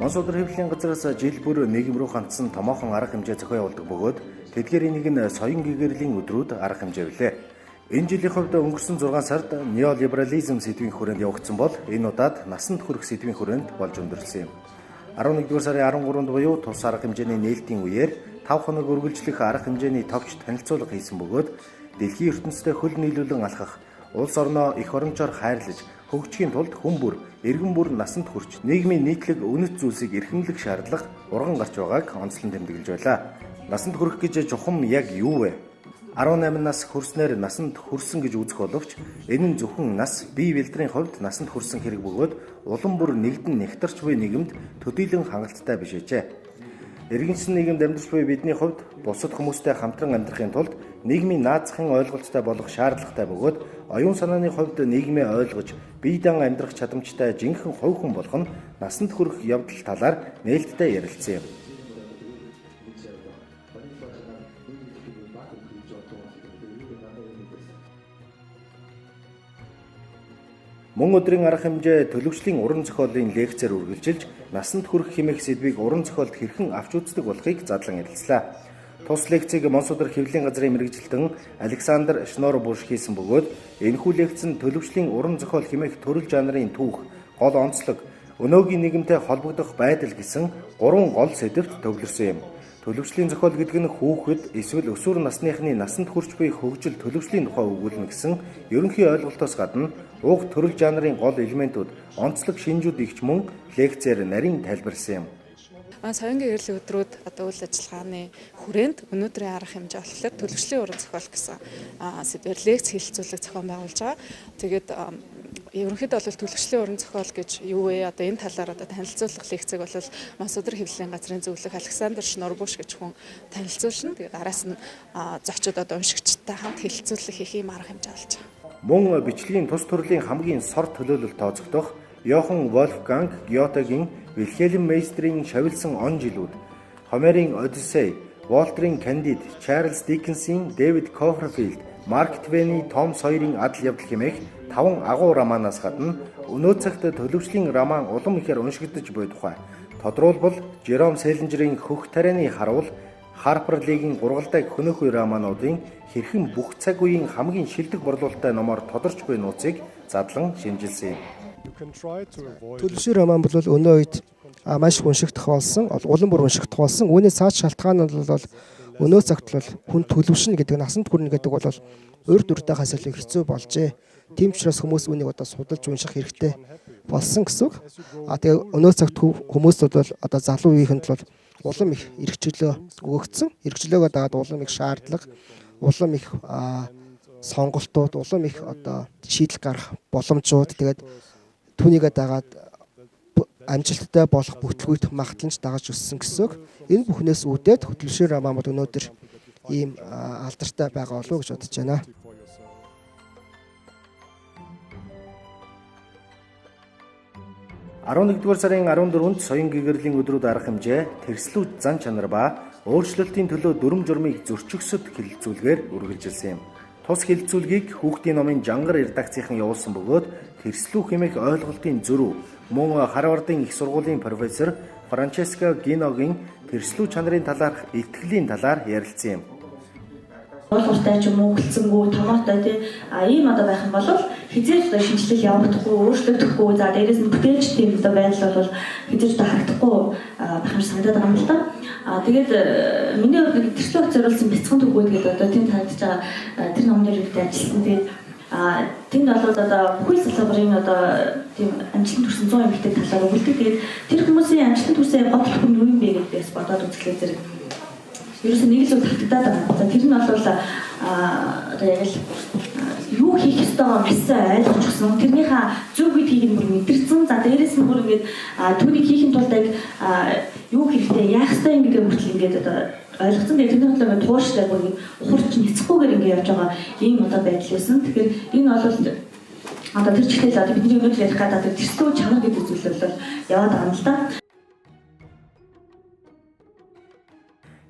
Монс өдөр хэвлэлийн газраас жил бүр нийгэм рүү хандсан томоохон арга хэмжээ зохион явуулдаг бөгөөд тэдгээр энийг нь соён гэгэрлийн өдрүүд арга хэмжээ билээ. Энэ жилийн хувьд өнгөрсөн 6 сард неолиберализм сэдвийн хүрээнд явагдсан бол энэ удаад насанд хүрэх сэдвийн хүрээнд болж өндөрлсөн юм. 11-р сарын 13-нд буюу тус арга хэмжээний нээлтийн үеэр 5 хоног үргэлжлэх арга хэмжээний товч танилцуулга хийсэн бөгөөд дэлхийн ертөнцийн хөл нийлүүлэн алхах, улс орноо эх орончоор хайрлаж хөгжихийн тулд хүн бүр, иргэн бүр насанд хүрч нийгмийн нийтлэг үнэт зүйлсийг эрхэмлэх шаардлага урган гарч байгааг онцлон тэмдэглэж байлаа. Насанд хүрэх гэж чухам яг юу вэ? 18 нас хүрснээр насанд хүрсэн гэж үзэх боловч энэ нь зөвхөн нас бие бэлтрийн хувьд насанд хүрсэн хэрэг бөгөөд улам бүр нэгдэн нэгтарч буй нийгэмд төдийлөн хангалттай биш ажээ. Иргэншсэн нийгэмд амьдарч буй бидний хувьд бусад хүмүүстэй хамтран амьдрахын тулд нийгмийн наазахын ойлголттой болох шаардлагатай бөгөөд оюун санааны хувьд нийгмээ ойлгож бие даан амьдрах чадамжтай жинхэнэ хувь хүн болох нь насанд хүрэх явдал талаар нээлттэй ярилцсан юм. Мөн өдрийн арга хэмжээ төлөвчлийн уран зохиолын лекцээр үргэлжилж насанд хүрэх хэмээх сэдвийг уран зохиолд хэрхэн авч үздэг болохыг задлан ярилцлаа. Тус лекцийг Монс өдөр хэвлэлийн газрын мэргэжилтэн Александр Шнорбуш хийсэн бөгөөд энэхүү лекц нь төлөвчлийн уран зохиол хэмээх төрөл жанрын түүх, гол онцлог, өнөөгийн нийгэмтэй холбогдох байдал гэсэн 3 гол сэдвт төвлөрсөн юм. Төлөвчлийн зохиол гэдэг нь хүүхэд эсвэл өсвөр насныхны насанд хүрч буй хөгжил төлөвчлийн тухай өгүүлнэ гэсэн ерөнхий ойлголтоос гадна уг төрөл жанрын гол элементүүд, онцлог шинжүүд ихч мөн лекцээр нарийн тайлбарласан юм. Соён гэгэрлийн өдрүүд үйл ажиллагааны хүрээнд өнөөдрийн арга хэмжээ болохоор төлөвчлийн уран зохиол гэсэн сэдвээр лекц хэлэлцүүлэг зохион байгуулж байгаа. Тэгээд ерөнхийдөө бол төлөвчлийн уран зохиол гэж юу вэ? Энэ талаар танилцуулах лекцийг бол Монс өдөр хэвлэлийн газрын зөвлөх Александр Шнорбуш гэж хүн танилцуулна. Тэгээд араас нь зочид уншигчтай хамт хэлэлцүүлэг хийх юм арга хэмжээ болж байгаа. Мөн бичлэгийн тус төрлийн хамгийн сор төлөөлөл тооцогдох Йохан Вольфганг Гётегийн Вильхельм Мейстрийн шавилсан он жилүүд, Хомерийн Одиссей, Волтерийн Кандид, Чарльз Диккенсийн Дэвид Копперфилд, Марк Твений Том Сойерийн адал явдал хэмээх 5 агуу романаас гадна өнөө цагт төлөвчлийн роман улам ихээр уншигдаж буй тухай тодруулбал Жером Селлинжерийн Хөх тарианы харуул, Харпер Лигийн Гургалдайг хөнөөх үе романуудын хэрхэн бүх цаг үеийн хамгийн шилдэг борлуулалттай номоор тодорч буй нууцыг задлан шинжилсэн юм. Төлөвшийн роман бол өнөө үед маш их уншигдах болсон, улам бүр уншигдах болсон. Үүнээс цааш шалтгаан нь бол өнөө цагт бол хүн төлөвшнө гэдэг насанд хүрнэ гэдэг бол урьд уртайхаас л хэцүү болжээ. Тийм учраас хүмүүс үүнийг судалж унших хэрэгтэй болсон гэсэн үг. Тэгээ өнөө цагт хүмүүс бол залуу үеийнхэнд бол улам их эрхчлөө өгөгдсөн. Эрхчлөөгөө дагаад улам их шаардлага, улам их сонголтууд, улам их шийдэл гарах боломжууд, тэгээд түүнийгээ дагаад амжилттай болох бүтлгүйт магтламж дагаж өссөн гэсэн үг. Энэ бүхнээс үүдээд төлөвшийн роман бол өнөөдөр ийм алдартай байгаа болов уу гэж бодож байна. 11-р сарын 14-нд соён гэгэрлийн өдрүүд арга хэмжээ, тэрслүүд зан чанар ба өөрчлөлтийн төлөө дүрм журмыг зөрчигсөд хэлэлцүүлгээр үргэлжилсэн юм. Тус хэлэлцүүлгийг хүүхдийн номын Жангар редакцийнхан явуулсан бөгөөд тэрслүү хэмээх ойлголтын зөрүү мөн Харвардын их сургуулийн профессор Франческо Гиногийн тэрслүү чанарын талаарх итгэлийн талаар ярилцсан юм. Уулууртай ч юм уу хөлцөнгүү томоотой ийм байх юм бол хизээж шинжилэл явагдахгүй, өөрчлөгдөхгүй, за дээрээс нь бүтээлч тийм байдал бол хизээж харагдахгүй байх юм санагдаад байгаа юм л да. Тэгээд миний хувьд тэрслүүг зориулсан бяцхан төгөөд гэдэг тийм таньдж байгаа тэр номны үед ажилласан. Тэгээд тэнд бол бүхэл салбарын тийм амжилтанд хүрсэн 100 эмэгтэй талаар өгүүлдэг. Тэгээд тэр хүмүүсийн амжилтанд хүрсэн бодлого нь юу юм бэ гэдгээс бодоод үзэхлээр зэрэг ерөөсөө нэг л татагдаад байгаа. За тэр нь бол яг л юу хийх ёстойгоо маш сайн ойлгож өгсөн. Тэрнийхээ зөв гэдгийг нь мэдэрсэн. За дээрээс нь бүр ингээд түүнийг хийхин тулд юу хэрэгтэй, яах ёстой юм гэдэг хүртэл ингээд ойлгосон. Тэгээд тэрний бодлоо ингээд тууштай бүр ухарч нэцэхгүйгээр ингээд явж байгаа ийм байдал байсан. Тэгэхээр энэ бол тэр чигтэл бидний өнөөдөр ярих гэдэг тэрслүү чанар гэдэг зүйлс бол яваад байгаа юм л да.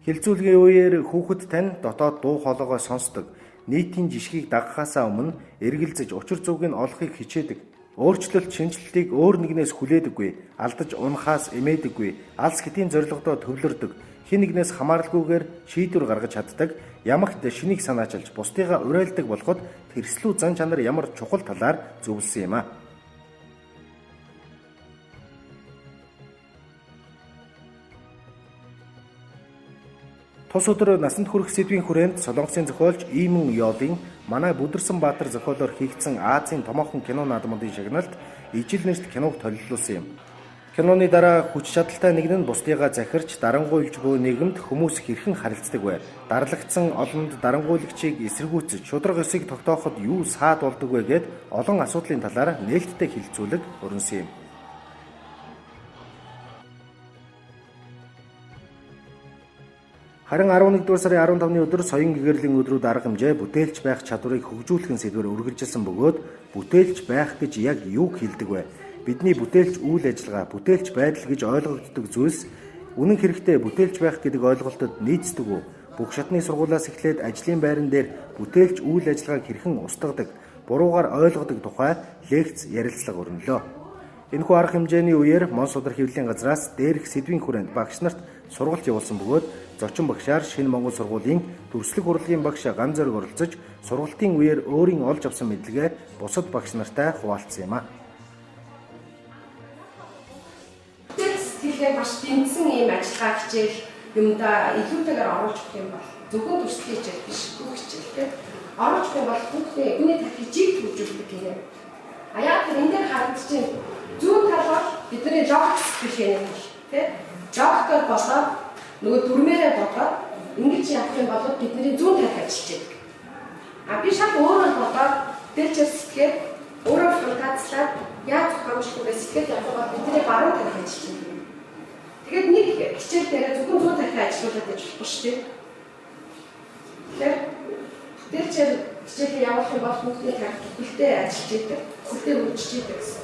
Хэлэлцүүлгийн үеэр хүүхэд тань дотоод дуу хоолойгоо сонсдог, нийтийн жишгийг дагахаасаа өмнө эргэлзэж учир зүгийг нь олохыг хичээдэг. Өөрчлөлт шинжилтийг өөр нэгнээс хүлээдэггүй, алдаж унахаас эмээдэггүй, алс хэдийн зорилгодоо төвлөрдөг, хэн нэгнээс хамааралгүйгээр шийдвэр гаргаж чаддаг, ямагт шинийг санаачилж бусдыгаа уриалдаг болоход тэрслүү зан чанар ямар чухал талаар зөвлөсөн юм а. Тус өдөр насанд хүрэх сэдвийн хүрээнд Солонгосын зохиолч Иймэн Ёолын манай Бүдэрсэн Баатар зохиолоор хийгдсэн Азийн томоохон кино наадмын шагналт ижил нэрт киног толиллуулсан юм. Киноны дараа хүч чадалтай нэгэн нь бусдыгаа захирч дарангуйлж буй нийгэмд хүмүүс хэрхэн харилцдаг вэ? Дарлагдсан олонд дарангуйлагчийг эсэргүүцэж шудраг ёсыг тогтооход юу саад болдог вэ гэд олон асуудлын талаар нээлттэй хэлэлцүүлэг өрнөсөн юм. Харин 11-р сарын 15-ны өдөр соён гэгэрлийн өдрүүд арга хэмжээ бүтээлч байх чадварыг хөгжүүлэх сэдвээр үргэлжилсэн бөгөөд бүтээлч байх гэж яг юу хэлдэг вэ? Бидний бүтээлч үйл ажиллагаа, бүтээлч байдал гэж ойлгогддог зүйлс үнэн хэрэгтээ бүтээлч байх гэдэг ойлголтод нийцдэг үү? Бүх шатны сургуулиас эхлээд ажлын байран дээр бүтээлч үйл ажиллагааг хэрхэн устгадаг, буруугаар ойлгодог тухай лекц ярилцлага өрнөлөө. Энэхүү арга хэмжээний үеэр Монс удар хэвлэлийн газраас дээрх сэдвийн хүрээнд багш нарт сургалт явуулсан бөгөөд зочин багшаар Шинэ Монгол сургуулийн дүрслэг урлагийн багш Ган Зориг оролцож сургалтын үеэр өөрийн олж авсан мэдлэгээ бусад багш нартай хуваалцсан юм а. Сэтгэлгээ маш дэмжсэн ийм ажиллагаа хичээл юмдаа илүүтэйгээр оруулж өгөх юм бол зөвхөн дүрслэгийн хичээл биш бүх хичээлтэй оруулж өгөх юм бол хүүхдээ үүний хичээг хөгжүүлдэг юм. А яг тэр энэ дээр харагдчихээн зүүн тал бол бидний логик сэтгэлгээний тал тийм логикоор болоод нөгөө дүрмээрээ бодоод ингэж явах юм бол бидний зүүн талд ажиллаж байдаг. А би шал өөрөө бодоод дэлчээр сэтгэгээд өөрөө фантазлаад яаж зохиомжлох вэ сэтгэл явах бол бидний баруун талд ажиллаж байна. Тэгээд нэг хичээл дээр зөвхөн зүүн талд ажиллуулад байж болохгүй шүү дээ. Тэгэхээр дэлчээр хичээлээ явуулах юм бол хүүхдийн тарих бүхэлдээ ажиллаж байдаг, бүхэлдээ хөгжиж байдаг гэсэн.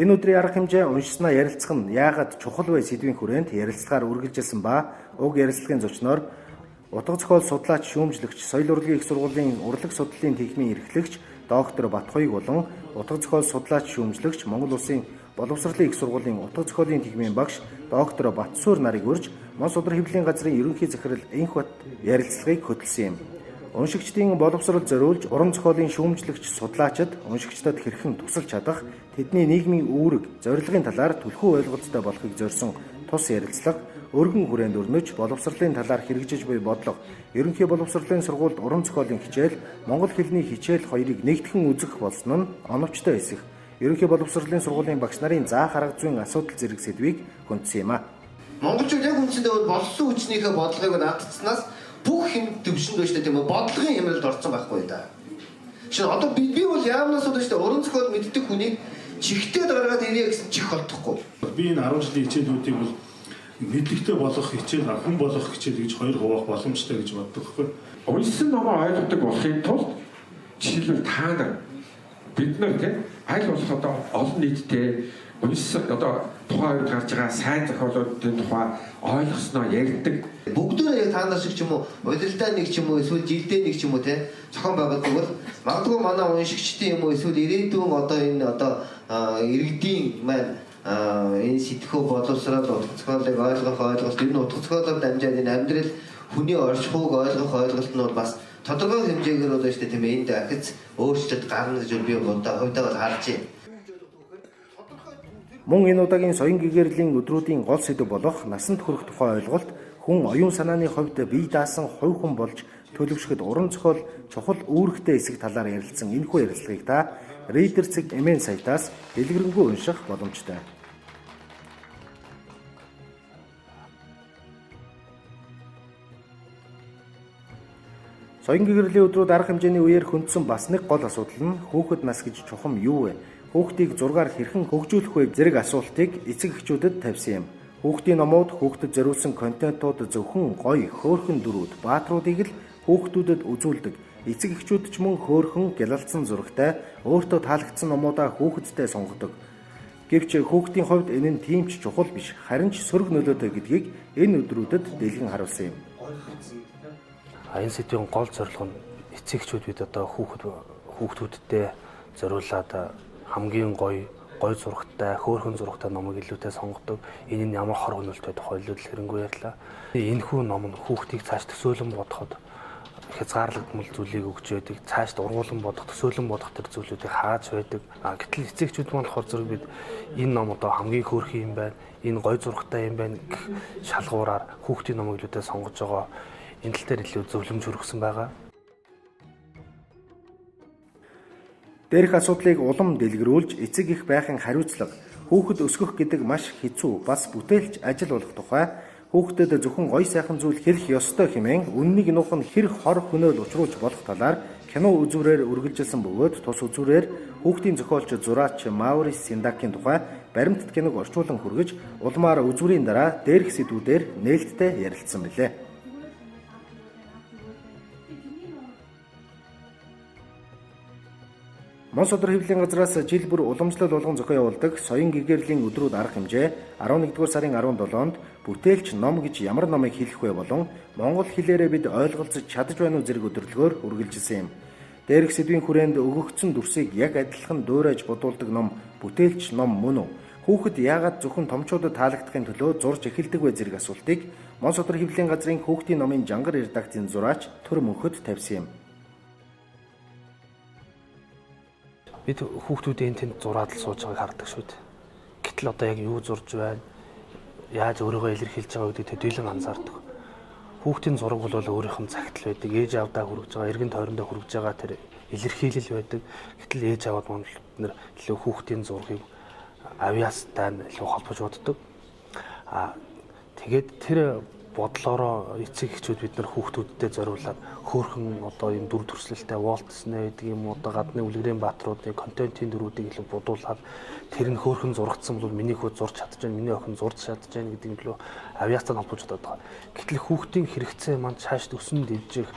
Энэ өдрийн арга хэмжээ уншснаа ярилцах нь яагаад чухал вэ сэдвийн хүрээнд ярилцлагаар үргэлжилсэн ба уг ярилцлагын зочноор утга зохиол судлаач шүүмжлэгч соёл урлагийн их сургуулийн урлаг судлалын техникийн эрхлэгч доктор Батхуйг болон утга зохиол судлаач шүүмжлэгч Монгол Улсын боловсролын их сургуулийн утга зохиолын техникийн багш доктор Батсуур нарыг урьж Монс удар хэвлэлийн газрын ерөнхий захирал Энхбат ярилцлагыг хөтлсөн юм. Уншигчдын боловсрол зориулж уран зохиолын шүүмжлэгч судлаачид уншигчдад хэрхэн тусалж чадах, тэдний нийгмийн үүрэг, зорилгын талаар түлхүү ойлголттой болохыг зорьсон тус ярилцлага өргөн хүрээнд өрнөж боловсролын талаар хэрэгжиж буй бодлого, ерөнхий боловсролын сургуульд уран зохиолын хичээл, монгол хэлний хичээл хоёрыг нэгтгэн үзэх болсон нь оновчтой эсэх. Ерөнхий боловсролын сургуулийн багш нарын заах арга зүйн асуудал зэрэг сэдвийг хүндсэн юм а. Монголчууд яг үндсэндээ болсон хүчнийхээ бодлогыг наадцснаас бүх юм төвшөнд байж тийм үү бодлогын хямралд орсон байхгүй да. Шинэ одоо би бол яамнаас удаа шүү дээ уран зохиол мэддэг хүнийг чихтэй дараагаад ирээ гэсэн чих болтохгүй. Би энэ 10 жилийн хичээлүүдийг бол мэдлэгтэй болох хичээл, хүн болох хичээл гэж хоёр хуваах боломжтой гэж боддог байхгүй. Уншсан номоо ойлгодог болохын тулд жишээлбэл та нар бид нар тийм аль болох одоо олон нийтдээ уншсан одоо тухайн үед гарч байгаа сайн зохиолуудын тухай ойлгосноо ярьдаг. Бүгдөө яг та нар шиг ч юм уу, удирдлагын нэг ч юм уу, эсвэл жилдээ нэг ч юм уу те зохион байгуулдаг бол магадгүй манай уншигчдын юм уу эсвэл ирээдүйн одоо энэ одоо иргэдийн маань энэ сэтгхүү боловсрол утга зохиолыг ойлгох ойлголт энэ утга зохиолоор дамжаад энэ амьдрал хүний оршихуйг ойлгох ойлголт нь бол бас тодорхой хэмжээгээр одоо шүү дээ тийм ээ энд ахиц өөрчлөлт гарна гэж би хувьдаа бол харж байна. Мөн энэ удаагийн соён гэгэрлийн өдрүүдийн гол сэдэв болох насанд хүрэх тухай ойлголт хүн оюун санааны хувьд бие даасан хувь хүн болж төлөвшөхөд уран зохиол чухал үүрэгтэй эсэх талаар ярилцсан энэхүү ярилцлагыг та Reader цэг MN сайтаас дэлгэрэнгүй унших боломжтой. Соён гэгэрлийн өдрүүд арга хэмжээний үеэр хөндсөн бас нэг гол асуудал нь хүүхэд нас гэж чухам юу вэ? Хүүхдийг зургаар хэрхэн хөгжүүлэх вэ зэрэг асуултыг эцэг эхчүүдэд тавьсан юм. Хүүхдийн номууд хүүхдэд зориулсан контентууд зөвхөн гоё, хөөрхөн дөрүүд, баатруудыг л хүүхдүүдэд үзүүлдэг. Эцэг эхчүүд ч мөн хөөрхөн, гялалзсан зурагтай, өөртөө таалагдсан номуудаа хүүхэдтэй сонгодог. Гэвч хүүхдийн хувьд энэ нь тийм ч чухал биш, харин ч сөрөг нөлөөтэй гэдгийг энэ өдрүүдэд дэлгэн харуулсан юм. Энэ сэдвийн гол зорилго нь эцэгчүүд бид одоо хүүхдүүдтэй зориулаад хамгийн гоё зурагтай, хөөрхөн зурагтай номыг илүүтэй сонгодог. Энэ нь ямар хор хөнөөлтөй тухайлбал хэрэнгүй ярьлаа. Энэхүү ном нь хүүхдийг цааш төсөөлөн бодоход хязгаарлагдмал зүйлийг өгч байдаг. Цааш ургуулсан бодох, төсөөлөн бодох төр зүйлүүдийг хааж байдаг. Гэтэл эцэгчүүд маань болохоор зэрэг бид энэ ном одоо хамгийн хөөрхөн юм байна. Энэ гоё зурагтай юм байна гэх шалгуураар хүүхдийн номыг илүүтэй сонгож байгаа. Энэ тал дээр илүү зөвлөмж өргөсөн байгаа. Дээрх асуудлыг улам дэлгэрүүлж эцэг их байхын хариуцлага, хүүхэд өсгөх гэдэг маш хэцүү бас бүтээлч ажил болох тухай хүүхдэд зөвхөн гоё сайхан зүйл хэлэх ёстой хэмээн үннийг нуух нь хэр хор хөнөөл учруулж болох талаар кино үзүүрээр үргэлжилсэн бөгөөд тус үзүүрээр хүүхдийн зохиолч зураач Маурис Синдакийн тухай баримтат киног орчуулан хүргэж улмаар үзүүрийн дараа дээрх сэдвүүдээр нээлттэй ярилцсан билээ. Монс өдөр хэвлэлийн газраас жил бүр уламжлал болгон зохион явуулдаг соён гэгэрлийн өдрүүд арга хэмжээ 11-р сарын 17-нд бүтээлч ном гэж ямар номыг хэлэх вэ болон монгол хэлээрээ бид ойлголцож чадж байна уу зэрэг өдөрлөгөөр үргэлжилсэн юм. Дээрх сэдвийн хүрээнд өгөгдсөн дүрсийг яг адилхан дуурайж бодуулдаг ном бүтээлч ном мөн үү? Хүүхэд яагаад зөвхөн томчуудад таалагдахын төлөө зурж эхэлдэг вэ зэрэг асуултыг Монс өдөр хэвлэлийн газрын хүүхдийн номын жангар редакцийн зураач Төр Мөнхөд тавьсан юм. Бид хүүхдүүдийн тэнд зураад л сууж байгааг хардаг шүү дээ. Гэтэл одоо яг юу зурж байна? Яаж өөрийгөө илэрхийлж байгаа гэдгийг төдийлөн анзаардаг. Хүүхдийн зураг бол өөрийнх нь цагтл байдаг. Ээж аавдаа хүргэж байгаа, эргэн тойрондоо хүргэж байгаа тэр илэрхийлэл байдаг. Гэтэл ээж аавд маань бид нэр илүү хүүхдийн зургийг авьяастай илүү холбож боддог. Тэгээд тэр бодлороо эцэг эхчүүд бид нар хүүхдүүдтэй зориулаад хөөрхөн одоо энэ дүр төрслөлтэй Walt Disney гэдэг юм одоо гадны үлгэрийн баатруудын контентын дүрүүдийг илүү бодуулаад тэр нь хөөрхөн зурагдсан бол миний хүү зурч чадж байна, миний охин зурч чадж байна гэдэг нь илүү авьяастай холбож бодоод байгаа. Гэтэл хүүхдийн хэрэгцээ маань цааш өсөн дэвжих,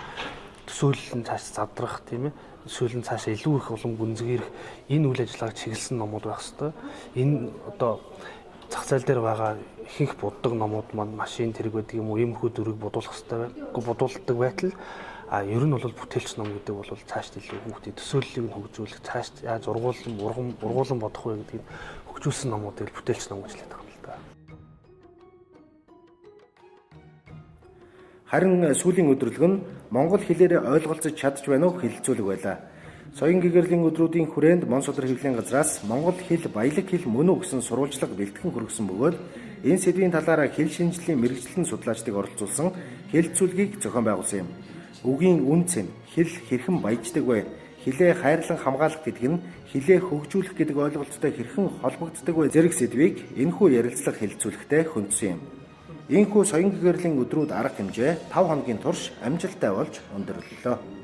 төсөөлөл нь цааш задрах тийм ээ. Төсөөлөл нь цааш илүү их улам гүнзгийрэх энэ үйл ажиллагааг чиглэсэн номууд байх хэвээр. Энэ одоо зах зээл дээр байгаа ихэнх буддаг номууд маань машин тэрэг байдаг юм уу иймэрхүү дүрийг бодуулах хэрэгтэй байна. Гэхдээ бодуулдаг байтал ер нь бол бүтээлч ном гэдэг бол цааш илүү хүүхдийн төсөөллийг нь хөгжүүлэх, цааш яаж ургуулсан бодох вэ гэдгийг хөгжүүлсэн номуудыг бүтээлч ном гэж хэлдэг юм л да. Харин сүүлийн өдрөлгөн нь монгол хэлээрээ ойлголцож чадж байна уу хэлэлцүүлэг байлаа. Соён гэгэрлийн өдрүүдийн хүрээнд Монс өдөр хэвлэлийн газраас монгол хэл баялаг хэл мөн үү гэсэн сурвалжлага бэлтгэн хүргэсэн бөгөөд энэ сэдвийн талаараа хэл шинжлэлийн мэрэгчлэн судлаачдыг оролцуулсан хэлэлцүүлгийг зохион байгуулсан юм. Үгийн үнц нь хэл хэрхэн баяждаг вэ? Хэлээ хайрлан хамгаалах гэдэг нь хэлээ хөгжүүлэх гэдэг ойлголттой хэрхэн холбогддог вэ? Зэрэг сэдвийг энэхүү ярилцлага хэлэлцүүлэхдээ хөндсөн юм. Ийхүү соён гэгэрлийн өдрүүд арга хэмжээ 5 хоногийн турш амжилттай болж өндөрлөлөө.